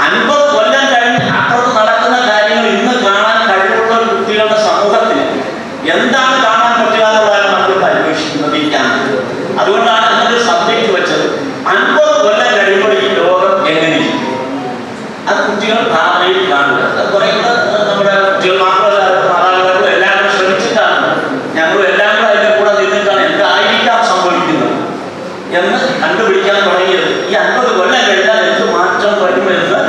50 കൊല്ലം കഴിഞ്ഞ് അപ്പുറത്ത് നടക്കുന്ന കാര്യങ്ങൾ ഇന്ന് കാണാൻ കഴിവുള്ള കുട്ടികളുടെ സമൂഹത്തിന് എന്താണ് കാണാൻ പറ്റുക എന്നുള്ളതാണ് നമ്മളിപ്പോൾ അന്വേഷിക്കുന്നത് ഈ ക്യാമ്പ്. അതുകൊണ്ടാണ് അങ്ങനൊരു സബ്ജക്റ്റ് വെച്ചത്. 50 കൊല്ലം കഴിയുമ്പോൾ ഈ ലോകം എങ്ങനെയിരിക്കും അത് കുട്ടികൾ ഭാവനയിൽ കാണുക. കുറെ കൂടെ നമ്മുടെ കുട്ടികൾ മാത്രമല്ല മാതാപിതാക്കളും എല്ലാവരും ശ്രമിച്ചിട്ടാണ്. ഞങ്ങളും എല്ലാം കൂടെ അതിൻ്റെ കൂടെ നിന്നിട്ടാണ് എന്തായിരിക്കാം സംഭവിക്കുന്നത് എന്ന് കണ്ടുപിടിക്കാൻ തുടങ്ങിയത്. ഈ 50 കൊല്ലം കഴിഞ്ഞാൽ എന്ത് മാറ്റം വരുമെന്ന്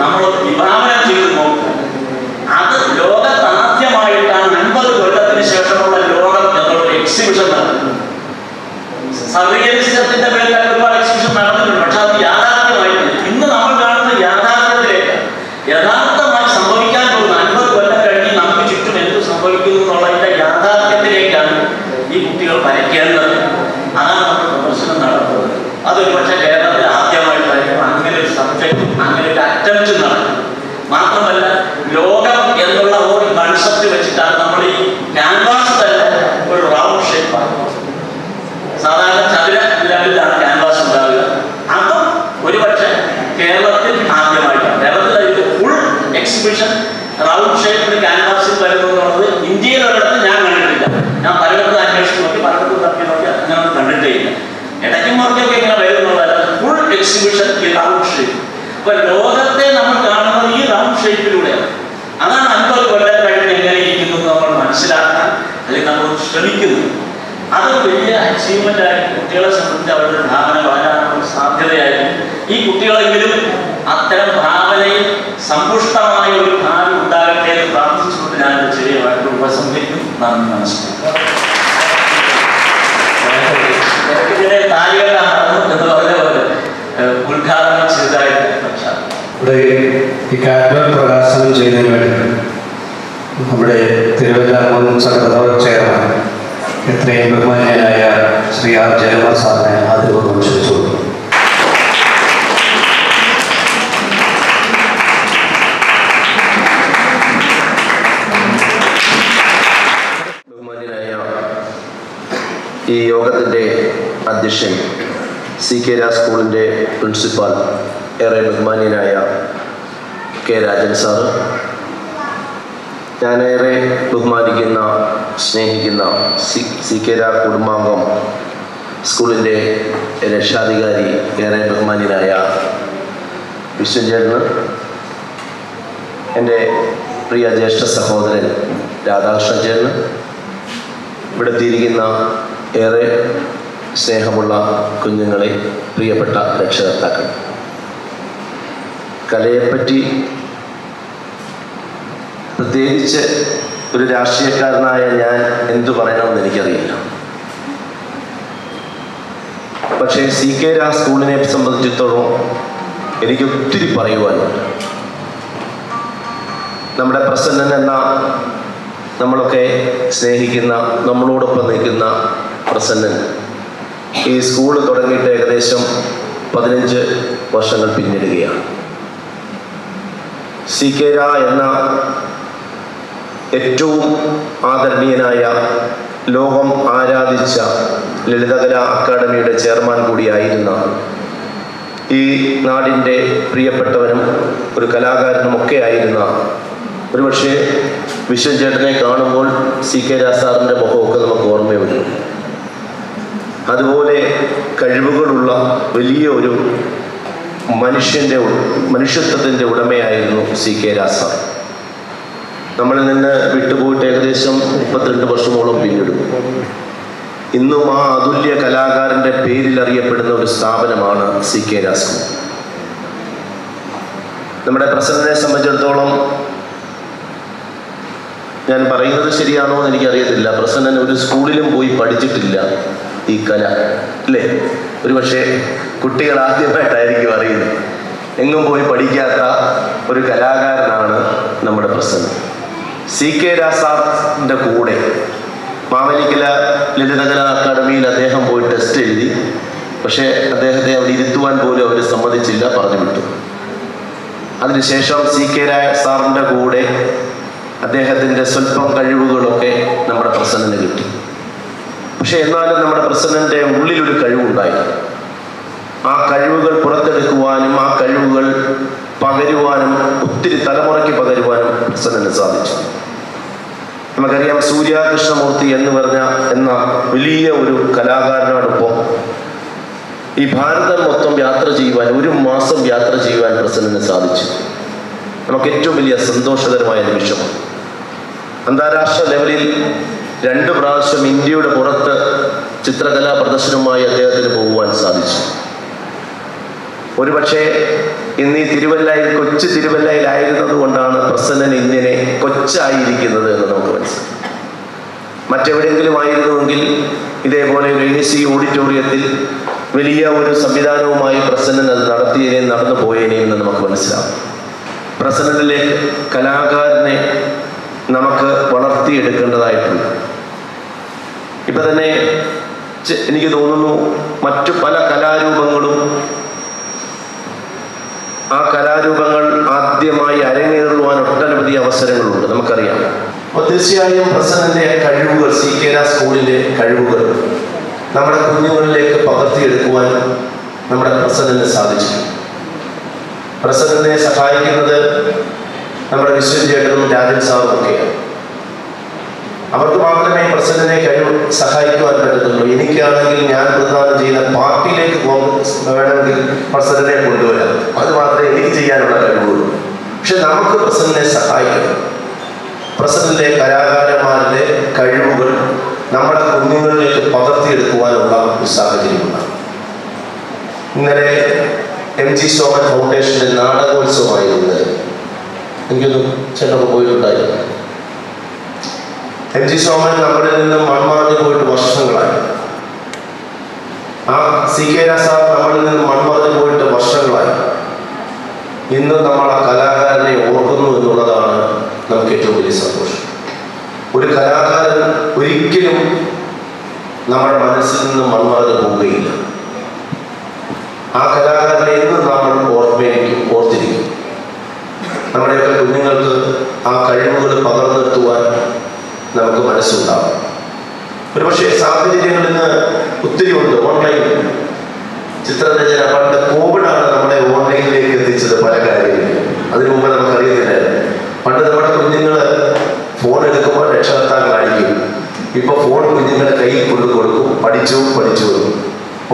നമ്മൾ വിഭാവനം ചെയ്ത് നോക്കുക. അത് ലോകത്ത് ആദ്യമായിട്ടാണ് 50 കൊല്ലത്തിന് ശേഷമുള്ള ലോകം എന്നുള്ള എക്സിബിഷൻ നടത്തുന്നത്. സർവീസിന്റെ പേരിൽ ഒരുപാട് എക്സിബിഷൻ നടന്നിട്ടുണ്ട്. പക്ഷെ അത് യാഥാർത്ഥ്യമായിട്ടില്ല. ഇന്ന് നമ്മൾ കാണുന്ന യാഥാർത്ഥ്യത്തിലേക്ക് യഥാർത്ഥമായി സംഭവിക്കാൻ പോകുന്ന 50 കൊല്ലം കഴിഞ്ഞ് നമുക്ക് ചുറ്റും എന്ത് സംഭവിക്കുന്നു എന്നുള്ളതിന്റെ യാഥാർത്ഥ്യത്തിലേക്കാണ് ഈ കുട്ടികൾ വരയ്ക്കേണ്ടത്. അതാണ് നമ്മൾ പ്രദർശനം നടത്തുന്നത്. അതൊരു പക്ഷേ കേരളത്തിൽ ആദ്യമായിട്ടായിരിക്കും അങ്ങനെ ഒരു സബ്ജക്റ്റ്, അങ്ങനെ ഒരു അറ്റംപ്റ്റ് നടക്കുന്നത്. മാത്രമല്ല ലോകം എന്നുള്ള ഒരു കൺസെപ്റ്റ് വെച്ചിട്ടാണ് നമ്മൾ ഈ ക്യാൻവാസ് തന്നെ ഒരു റൗണ്ട് ഷേപ്പാണ്. സാധാരണ ചതുര ലെവലിലാണ് ക്യാൻവാസ് ഉണ്ടാവുക. അതും ഒരുപക്ഷെ കേരളത്തിൽ ആദ്യമായിട്ടാണ്. കേരളത്തിൽ ഫുൾ എക്സിബിഷൻ റൗണ്ട് ഷേപ്പിൽ ക്യാൻവാസിൽ വരുന്നത് ഇന്ത്യയിൽ ഒരിടത്ത് ഞാൻ കണ്ടിട്ടില്ല. ഞാൻ പലയിടത്തും അന്വേഷിച്ച് നോക്കി, പലയിടത്തും തപ്പി നോക്കി, അങ്ങനെ കണ്ടിട്ടേ ഇല്ല. ഇടയ്ക്കും മറിക്കൊക്കെ ഇങ്ങനെ വരുന്നുള്ളതല്ല, ഫുൾ എക്സിബിഷൻ ഈ റൗണ്ട് ഷേപ്പ്. അപ്പൊ ലോകത്തെ നമ്മൾ കാണുന്നത് ഈ റൗണ്ട് ഷേപ്പിലൂടെയാണ്. അതാണ് 50 കൊല്ലം കഴിഞ്ഞ് എങ്ങനെ ഇരിക്കുന്നു നമ്മൾ മനസ്സിലാക്കാൻ അല്ലെങ്കിൽ നമ്മൾ ശ്രമിക്കുന്നു. അത് വലിയ അച്ചീവ്മെന്റ് ആയിട്ട് കുട്ടികളെ സംബന്ധിച്ച് അവരുടെ ഭാവന വളരാനുള്ള സാധ്യതയായിരിക്കും. ഈ കുട്ടികളെങ്കിലും അത്തരം ഭാവനയിൽ സമ്പുഷ്ടമായ ഒരു ഭാവി ഉണ്ടാകട്ടെ എന്ന് പ്രാർത്ഥിച്ചുകൊണ്ട് ഞാൻ ചെറിയമായിട്ട് ഉപസംഹരിക്കുന്നു. നന്ദി, നമസ്കാരം. താലികളാണ് എന്ന് പറഞ്ഞ പോലെ ഉദ്ഘാടനം ചെയ്തതായിട്ട് ഇവിടെ ഈ കാറ്റഗറി പ്രകാശനം ചെയ്യുന്നതിന് വേണ്ടി നമ്മുടെ തിരുവല്ല മുൻ സംഘടന ചെയർമാൻ എത്രയും ബഹുമാന്യനായ ശ്രീ ആർ ജയകുമാർ സാറിനെ ആദരവോടെ ക്ഷണിച്ചു. ഈ യോഗത്തിൻ്റെ അധ്യക്ഷൻ സി കെ രാജ് സ്കൂളിൻ്റെ പ്രിൻസിപ്പാൾ ഏറെ ബഹുമാന്യനായ കെ രാജൻ സാറ്, ഞാനേറെ ബഹുമാനിക്കുന്ന സ്നേഹിക്കുന്ന സി കെ രാജ് കുടുംബാംഗം സ്കൂളിൻ്റെ രക്ഷാധികാരി ഏറെ ബഹുമാന്യനായ വിശ്വചേട്ടന്, എൻ്റെ പ്രിയ ജ്യേഷ്ഠ സഹോദരൻ രാധാകൃഷ്ണൻ ചേട്ടന്, ഇവിടെ എത്തിയിരിക്കുന്ന ഏറെ സ്നേഹമുള്ള കുഞ്ഞുങ്ങളെ, പ്രിയപ്പെട്ട രക്ഷകർത്താക്കൾ, കലയെപ്പറ്റി പ്രത്യേകിച്ച് ഒരു രാഷ്ട്രീയക്കാരനായ ഞാൻ എന്തു പറയണമെന്ന് എനിക്കറിയില്ല. പക്ഷേ സി കെ രാജ് സ്കൂളിനെ സംബന്ധിച്ചിടത്തോളം എനിക്ക് ഒത്തിരി പറയുവാനുണ്ട്. നമ്മുടെ പ്രസന്നൻ എന്ന നമ്മളൊക്കെ സ്നേഹിക്കുന്ന, നമ്മളോടൊപ്പം നിൽക്കുന്ന പ്രസന്നൻ ഈ സ്കൂൾ തുടങ്ങിയിട്ട് ഏകദേശം 15 വർഷങ്ങൾ പിന്നിടുകയാണ്. സി കെ രാ എന്ന ഏറ്റവും ആദരണീയനായ, ലോകം ആരാധിച്ച ലളിതകലാ അക്കാദമിയുടെ ചെയർമാൻ കൂടിയായിരുന്ന, ഈ നാടിൻ്റെ പ്രിയപ്പെട്ടവനും ഒരു കലാകാരനുമൊക്കെ ആയിരുന്ന, ഒരുപക്ഷെ വിശ്വചേട്ടനെ കാണുമ്പോൾ സി കെ രാജ് സാറിൻ്റെ മുഖമൊക്കെ നമുക്ക് ഓർമ്മ വരും. അതുപോലെ കഴിവുകളുള്ള വലിയ ഒരു മനുഷ്യത്വത്തിൻ്റെ ഉടമയായിരുന്നു സി കെ രാജ് സാർ. നമ്മളിൽ നിന്ന് വിട്ടുപോയിട്ട് ഏകദേശം 32 വർഷമോളം പിന്നിടും. ഇന്നും ആ അതുല്യ കലാകാരൻ്റെ പേരിൽ അറിയപ്പെടുന്ന ഒരു സ്ഥാപനമാണ് സി കെ രാജ് സ്കൂൾ. നമ്മുടെ പ്രസന്നനെ സംബന്ധിച്ചിടത്തോളം, ഞാൻ പറയുന്നത് ശരിയാണോ എന്ന് എനിക്കറിയത്തില്ല, പ്രസന്നൻ ഒരു സ്കൂളിലും പോയി പഠിച്ചിട്ടില്ല ഈ കല, അല്ലേ? ഒരുപക്ഷെ കുട്ടികൾ ആദ്യമായിട്ടായിരിക്കും അറിയുന്നത്. എങ്ങും പോയി പഠിക്കാത്ത ഒരു കലാകാരനാണ് നമ്മുടെ പ്രസന്നൻ. സി കെ രാജ് സാറിൻ്റെ കൂടെ മാവേലിക്കര ലളിതകലാ അക്കാദമിയിൽ അദ്ദേഹം പോയി ടെസ്റ്റ് എഴുതി. പക്ഷേ അദ്ദേഹത്തെ അവിടെ ഇരുത്തുവാൻ പോലും അവർ സമ്മതിച്ചില്ല, പറഞ്ഞു വിട്ടു. അതിനുശേഷം സി കെ രാജ് സാറിൻ്റെ കൂടെ അദ്ദേഹത്തിൻ്റെ സ്വല്പം കഴിവുകളൊക്കെ നമ്മുടെ പ്രസന്നന് കിട്ടി. പക്ഷെ എന്നാലും നമ്മുടെ പ്രസന്നൻ്റെ ഉള്ളിലൊരു കഴിവുണ്ടായി. ആ കഴിവുകൾ പുറത്തെടുക്കുവാനും ആ കഴിവുകൾ പകരുവാനും, ഒത്തിരി തലമുറയ്ക്ക് പകരുവാനും പ്രസന്നന് സാധിച്ചു. നമുക്കറിയാം, സൂര്യകൃഷ്ണമൂർത്തി എന്ന വലിയ ഒരു കലാകാരനോടൊപ്പം ഈ ഭാരതം മൊത്തം യാത്ര ചെയ്യുവാൻ, 1 മാസം യാത്ര ചെയ്യുവാൻ പ്രസന്നന് സാധിച്ചു. നമുക്ക് ഏറ്റവും വലിയ സന്തോഷകരമായ നിമിഷമാണ്. അന്താരാഷ്ട്ര ലെവലിൽ 2 പ്രാവശ്യം ഇന്ത്യയുടെ പുറത്ത് ചിത്രകലാ പ്രദർശനവുമായി അദ്ദേഹത്തിന് പോകുവാൻ സാധിച്ചു. ഒരുപക്ഷെ ഇന്ന് ഈ കൊച്ചു തിരുവല്ലയിലായിരുന്നത് കൊണ്ടാണ് പ്രസന്നൻ ഇങ്ങനെ കൊച്ചായിരിക്കുന്നത് എന്ന് നമുക്ക് മനസ്സിലാക്കാം. മറ്റെവിടെയെങ്കിലും ആയിരുന്നുവെങ്കിൽ ഇതേപോലെ ഒരു AC ഓഡിറ്റോറിയത്തിൽ വലിയ ഒരു സംവിധാനവുമായി പ്രസന്നൻ അത് നടന്നു പോയേനെയും എന്ന് നമുക്ക് മനസ്സിലാവും. പ്രസന്നനിലെ കലാകാരനെ നമുക്ക് വളർത്തിയെടുക്കേണ്ടതായിട്ടുണ്ട്. ഇപ്പം തന്നെ എനിക്ക് തോന്നുന്നു മറ്റു പല കലാരൂപങ്ങളും, ആ കലാരൂപങ്ങൾ ആദ്യമായി അരങ്ങേറുവാൻ ഒട്ടനവധി അവസരങ്ങളുണ്ട്, നമുക്കറിയാം. അപ്പോൾ തീർച്ചയായും പ്രസന്നൻ്റെ കഴിവുകൾ, സി കെ രാജ് സ്കൂളിലെ കഴിവുകൾ നമ്മുടെ കുഞ്ഞുങ്ങളിലേക്ക് പകർത്തിയെടുക്കുവാൻ നമ്മുടെ പ്രസന്നന് സാധിച്ചു. പ്രസന്നനെ സഹായിക്കുന്നത് നമ്മുടെ വിശ്വചേട്ടനും രാജൻ സാറും ഒക്കെയാണ്. അവർക്ക് മാത്രമേ പ്രസന്നനെ സഹായിക്കുവാൻ പറ്റത്തുള്ളൂ. എനിക്കാണെങ്കിൽ ഞാൻ പ്രദാനം ചെയ്യുന്ന പാർട്ടിയിലേക്ക് വേണമെങ്കിൽ പ്രസന്നനെ കൊണ്ടുവരാം, അത് മാത്രമേ എനിക്ക് ചെയ്യാനുള്ള കഴിവുള്ളൂ. പക്ഷെ നമുക്ക് പ്രസന്നനെ സഹായിക്കണം. പ്രസന്നന്റെ കലാകാരന്മാരുടെ കഴിവുകൾ നമ്മുടെ കുഞ്ഞുങ്ങളിലേക്ക് പകർത്തിയെടുക്കുവാനുള്ള ഒരു സാഹചര്യമുണ്ടാകും. ഇന്നലെ MG സോമൻ ഫൗണ്ടേഷന്റെ നാടകോത്സവമായിരുന്നത്. എനിക്കൊന്ന് ചേട്ടനൊക്കെ പോയിട്ടുണ്ടായിരുന്നു. MG സോമൻ നമ്മളിൽ നിന്ന് മൺമറഞ്ഞു പോയിട്ട് വർഷങ്ങളായി. ആ സി കെ രാജ് സാർ നമ്മളിൽ നിന്ന് മൺമറഞ്ഞു പോയിട്ട് വർഷങ്ങളായി. ഇന്ന് നമ്മൾ ആ കലാകാരനെ ഓർക്കുന്നു എന്നുള്ളതാണ് നമുക്ക് ഏറ്റവും വലിയ സന്തോഷം. ഒരു കലാകാരൻ ഒരിക്കലും നമ്മുടെ മനസ്സിൽ നിന്ന് മൺമറഞ്ഞു പോവുകയില്ല. ആ കലാകാരനെ എന്നും നമ്മൾ ഓർത്തിരിക്കും. നമ്മുടെയൊക്കെ കുഞ്ഞുങ്ങൾക്ക് ആ കഴിവുകൾ പകർന്നെത്തുവാൻ നമുക്ക് മനസ്സുണ്ടാകും. ഒരുപക്ഷെ സാഹചര്യങ്ങൾ ഇന്ന് ഒത്തിരി ഉണ്ട്. ഓൺലൈൻ ചിത്രരചന, പണ്ട് കോവിഡാണ് നമ്മളെ ഓൺലൈനിലേക്ക് എത്തിച്ചത് പല കാര്യങ്ങളും. അതിനു മുമ്പ് നമുക്കറിയുന്നില്ലായിരുന്നു. പണ്ട് നമ്മുടെ കുഞ്ഞുങ്ങൾ ഫോൺ എടുക്കുമ്പോൾ രക്ഷകർത്താക്കളായിരിക്കും. ഇപ്പോൾ ഫോൺ കുഞ്ഞുങ്ങളുടെ കയ്യിൽ കൊണ്ടു കൊടുക്കും, പഠിച്ചു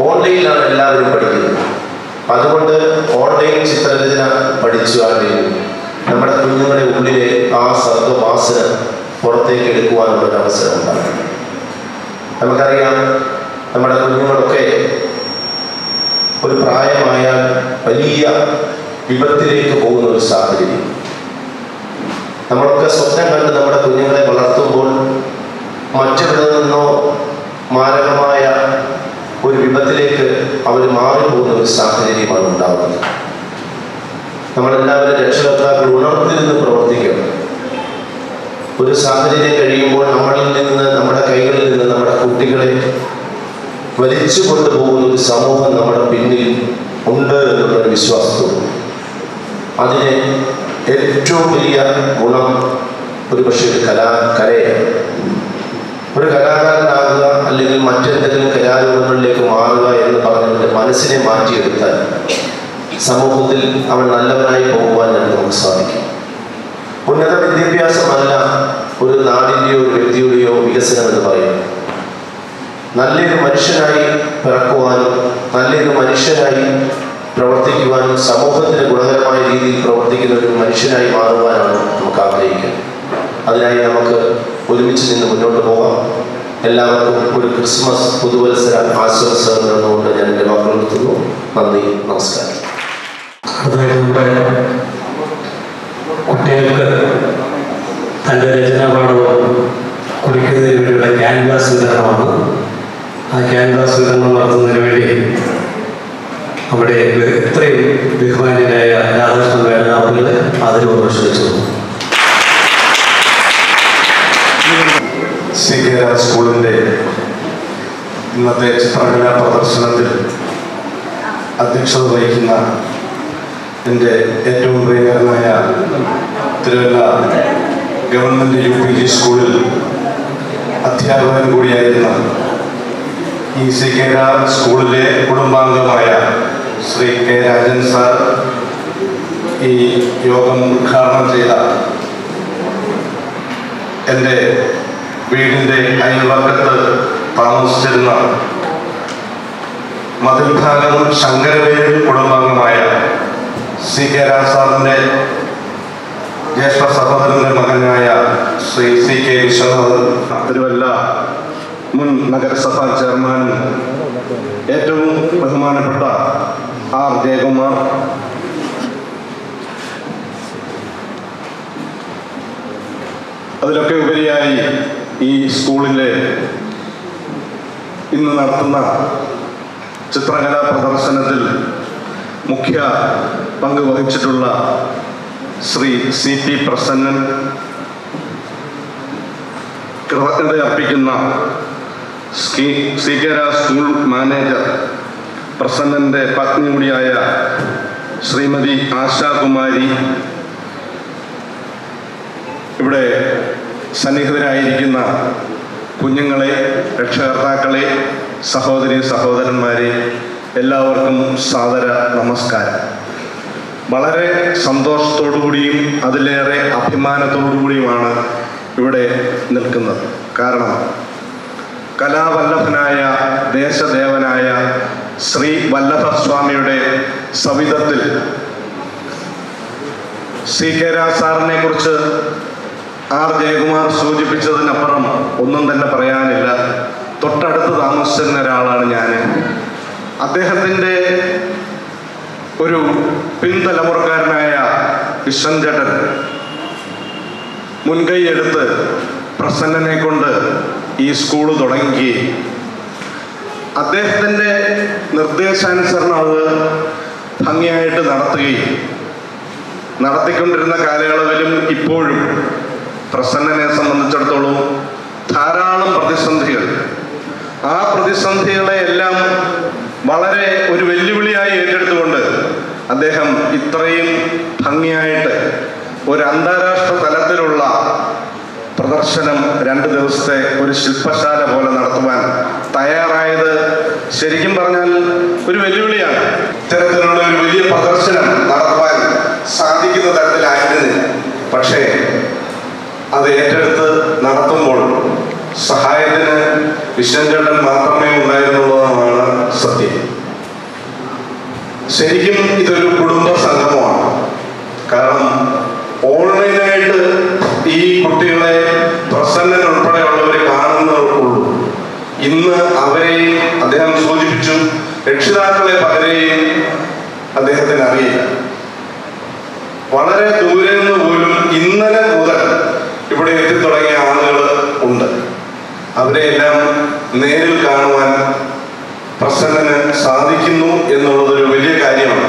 ഓൺലൈനിലാണ് എല്ലാവരും പഠിക്കുന്നത്. അതുകൊണ്ട് ഓൺലൈൻ ചിത്രരചന പഠിച്ചുവാണെങ്കിൽ നമ്മുടെ കുഞ്ഞുങ്ങളുടെ ഉള്ളിലെ ആ സർഗവാസന പുറത്തേക്ക് എടുക്കുവാനുള്ളൊരു അവസരം ഉണ്ടാകും. നമുക്കറിയാം, നമ്മുടെ കുഞ്ഞുങ്ങളൊക്കെ ഒരു പ്രായമായാൽ വലിയ വിപത്തിലേക്ക് പോകുന്ന ഒരു സാഹചര്യം. നമ്മളൊക്കെ സ്വപ്നം കണ്ട് നമ്മുടെ കുഞ്ഞുങ്ങളെ വളർത്തുമ്പോൾ മറ്റെവിടെ നിന്നോ മാരകമായ ഒരു വിപത്തിലേക്ക് അവർ മാറിപ്പോകുന്ന ഒരു സാഹചര്യമാണ് ഉണ്ടാകുന്നത്. നമ്മളെല്ലാവരും രക്ഷകർത്താക്കൾ ഉണർന്നിരുന്ന് പ്രവർത്തിക്കണം. ഒരു സാഹചര്യം കഴിയുമ്പോൾ നമ്മളിൽ നിന്ന്, നമ്മുടെ കൈകളിൽ നിന്ന് നമ്മുടെ കുട്ടികളെ വലിച്ചു കൊണ്ടുപോകുന്ന ഒരു സമൂഹം നമ്മുടെ പിന്നിൽ ഉണ്ട് എന്നുള്ളൊരു വിശ്വാസത്തോടും അതിന് ഏറ്റവും വലിയ ഗുണം ഒരുപക്ഷെ ഒരു കലയാണ്. ഒരു കലാകാരനാകുക അല്ലെങ്കിൽ മറ്റെന്തെങ്കിലും കലാരൂപങ്ങളിലേക്ക് മാറുക എന്ന് പറഞ്ഞിട്ട് മനസ്സിനെ മാറ്റിയെടുത്താൽ സമൂഹത്തിൽ അവൻ നല്ലവനായി പോകുവാൻ നമുക്ക് സാധിക്കും. ഉന്നത വിദ്യാഭ്യാസമല്ല ഒരു നാടിൻ്റെയോ ഒരു വ്യക്തിയുടെയോ വികസനം എന്ന് പറയുന്നത്. നല്ലൊരു മനുഷ്യനായി പിറക്കുവാനും നല്ലൊരു മനുഷ്യനായി പ്രവർത്തിക്കുവാനും സമൂഹത്തിന് ഗുണകരമായ രീതിയിൽ പ്രവർത്തിക്കുന്ന ഒരു മനുഷ്യനായി മാറുവാനാണ് നമുക്ക് ആഗ്രഹിക്കുന്നത്. അതിനായി നമുക്ക് ഒരുമിച്ച് നിന്ന് മുന്നോട്ട് പോകാം. എല്ലാവർക്കും ഒരു ക്രിസ്മസ് പുതുവത്സര ആശംസകൾ നേർന്നുകൊണ്ട് ഞാൻ എൻ്റെ വാക്കുകൾ നിർത്തുന്നു. നന്ദി, നമസ്കാരം. അതായത് നമ്മുടെ കുട്ടികൾക്ക് തൻ്റെ രചനാപാഠവും കുറിക്കുന്നതിന് വേണ്ടിയുള്ള ക്യാൻവാസ് വിതരണമാണ്. ആ ക്യാൻവാസ് വിതരണം നടത്തുന്നതിന് വേണ്ടി നമ്മുടെ ഇത്രയും ബഹുമാന്യനായ രാധാകൃഷ്ണൻ വേണാവതികളെ ആദരവോടെ ക്ഷണിച്ചു. CK സ്കൂളിൻ്റെ ഇന്നത്തെ ചിത്രകലാ പ്രദർശനത്തിൽ അധ്യക്ഷത വഹിക്കുന്ന എൻ്റെ ഏറ്റവും പ്രിയകരനായ തിരുവല്ല ഗവൺമെൻറ് UPG സ്കൂളിൽ അധ്യാപകൻ കൂടിയായിരുന്ന ഈ CK സ്കൂളിലെ കുടുംബാംഗമായ ശ്രീ K രാജൻ സാർ ഈ യോഗം ഉദ്ഘാടനം ചെയ്ത എൻ്റെ വീടിൻ്റെ അയൽവക്കത്ത് താമസിച്ചിരുന്ന മതിൽഭാഗം ശങ്കരവേലിൽ കുടുംബാംഗമായ CK സാറിൻ്റെ ജ്യേഷ്ഠ സഹോദരൻ്റെ മകനായ ശ്രീ CK വിശ്വനാഥൻ, തിരുവല്ല മുൻ നഗരസഭാ ചെയർമാനും ഏറ്റവും ബഹുമാനപ്പെട്ട R ജയകുമാർ, അതിലൊക്കെ ഉപരിയായി ഈ സ്കൂളിലെ ഇന്ന് നടത്തുന്ന ചിത്രകലാ പ്രദർശനത്തിൽ മുഖ്യ പങ്ക് വഹിച്ചിട്ടുള്ള ശ്രീ CP പ്രസന്നൻ, കൃതജ്ഞത അർപ്പിക്കുന്ന CK സ്കൂൾ മാനേജർ പ്രസന്നൻ്റെ പത്നി കൂടിയായ ശ്രീമതി ആശാകുമാരി, ഇവിടെ സന്നിഹിതരായിരിക്കുന്ന കുഞ്ഞുങ്ങളെ, രക്ഷകർത്താക്കളെ, സഹോദരി സഹോദരന്മാരെ, എല്ലാവർക്കും സാദര നമസ്കാരം. വളരെ സന്തോഷത്തോടുകൂടിയും അതിലേറെ അഭിമാനത്തോടുകൂടിയുമാണ് ഇവിടെ നിൽക്കുന്നത്. കാരണം കലാവല്ലഭനായ ദേശദേവനായ ശ്രീ വല്ലഭസ്വാമിയുടെ സവിധത്തിൽ CK സാറിനെ കുറിച്ച് R ജയകുമാർ സൂചിപ്പിച്ചതിനപ്പുറം ഒന്നും തന്നെ പറയാനില്ല. തൊട്ടടുത്ത് താമസിച്ചിരുന്ന ഒരാളാണ് ഞാൻ. അദ്ദേഹത്തിൻ്റെ ഒരു പിൻതലമുറക്കാരനായ വിശ്വൻ ചേട്ടൻ മുൻകൈ എടുത്ത് പ്രസന്നനെ കൊണ്ട് ഈ സ്കൂൾ തുടങ്ങുകയും അദ്ദേഹത്തിൻ്റെ നിർദ്ദേശാനുസരണം അത് ഭംഗിയായിട്ട് നടത്തുകയും നടത്തിക്കൊണ്ടിരുന്ന കാലയളവിലും ഇപ്പോഴും പ്രസന്നനെ സംബന്ധിച്ചിടത്തോളം ധാരാളം പ്രതിസന്ധികൾ, ആ പ്രതിസന്ധികളെ എല്ലാം വളരെ ഒരു വെല്ലുവിളിയായി ഏറ്റെടുത്തുകൊണ്ട് അദ്ദേഹം ഇത്രയും ഭംഗിയായിട്ട് ഒരു അന്താരാഷ്ട്ര തലത്തിലുള്ള പ്രദർശനം 2 ദിവസത്തെ ഒരു ശില്പശാല പോലെ നടത്തുവാൻ തയ്യാറായത് ശരിക്കും പറഞ്ഞാൽ ഒരു വെല്ലുവിളിയാണ്. ഇത്തരത്തിലുള്ള ഒരു വലിയ പ്രദർശനം നടത്തുവാൻ സാധിക്കുന്ന തരത്തിലായിരുന്നില്ല. പക്ഷേ അത് ഏറ്റെടുത്ത് നടത്തുമ്പോൾ സഹായത്തിന് വിശ്വൻചേട്ടൻ മാത്രമേ ഉണ്ടായിരുന്നുള്ളതാണ് സത്യം. ശരിക്കും ഇതൊരു കുടുംബ സംഗമമാണ്. കാരണം ഓൺലൈനായിട്ട് ഈ കുട്ടികളെ പ്രസന്നൻ ഉൾപ്പെടെയുള്ളവർ കാണുന്നുള്ളൂ. ഇന്ന് അവരെയും അദ്ദേഹം സൂചിപ്പിച്ചു, രക്ഷിതാക്കളെ പലരെയും അദ്ദേഹത്തിന് അറിയില്ല. വളരെ ദൂരെ നിന്ന് പോലും ഇന്നലെ മുതൽ ഇവിടെ എത്തിത്തുടങ്ങിയ ആളുകൾ ഉണ്ട്. അവരെയെല്ലാം നേരിൽ കാണുവാൻ പ്രസന്നന് സാധിക്കുന്നു എന്നുള്ളതൊരു വലിയ കാര്യമാണ്.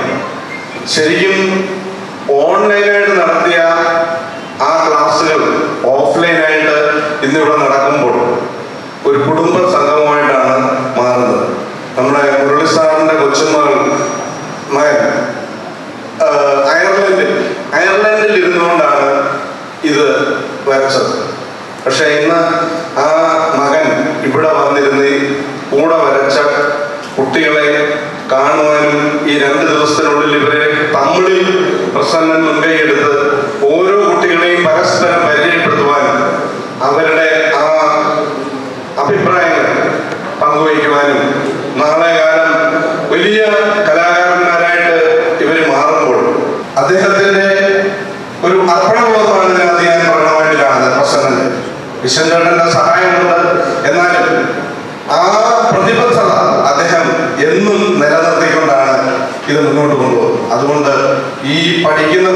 ശരിക്കും ഓൺലൈനായിട്ട് നടത്തിയ ആ ക്ലാസ്സുകൾ ഓഫ്ലൈനായിട്ട് ഇന്നിവിടെ നടക്കുമ്പോൾ ഒരു കുടുംബ സംഗമമായിട്ടാണ് മാറുന്നത്. നമ്മുടെ മുരളി സാറിന്റെ കൊച്ചുമകൾ മകൻ അയർലൻഡിൽ ഇരുന്നുകൊണ്ടാണ് ഇത് വരച്ചത്. പക്ഷെ ഇന്ന് ആ മകൻ ഇവിടെ വന്നിരുന്ന് കൂടെ വരച്ച കുട്ടികളെ കാണുവാനും ഈ 2 ദിവസത്തിനുള്ളിൽ ഇവരെ തമ്മിൽ പ്രസന്നൻ മുൻകൈ എടുത്ത് ഓരോ കുട്ടികളെയും പരസ്പരം പരിചയപ്പെടുത്തുവാനും അവരുടെ ആ അഭിപ്രായങ്ങൾ പങ്കുവയ്ക്കുവാനും നാളെ കാലം വലിയ കലാകാരന്മാരായിട്ട് ഇവർ മാറുമ്പോൾ അദ്ദേഹത്തിന്റെ ഒരു അർപ്പണബോധമാണ് ഇതിനകത്ത് ഞാൻ പ്രകടമായിട്ട് കാണുന്നത്. പ്രസന്നന് വിശ്വൻചേട്ടന്റെ സഹായമുണ്ട്, എന്നാലും ആ പ്രതിബദ്ധത അദ്ദേഹം എന്നും നിലനിർത്തിക്കൊണ്ടാണ് ഇത് മുന്നോട്ട് കൊണ്ടുപോകുന്നത്. അതുകൊണ്ട് ഈ പഠിക്കുന്ന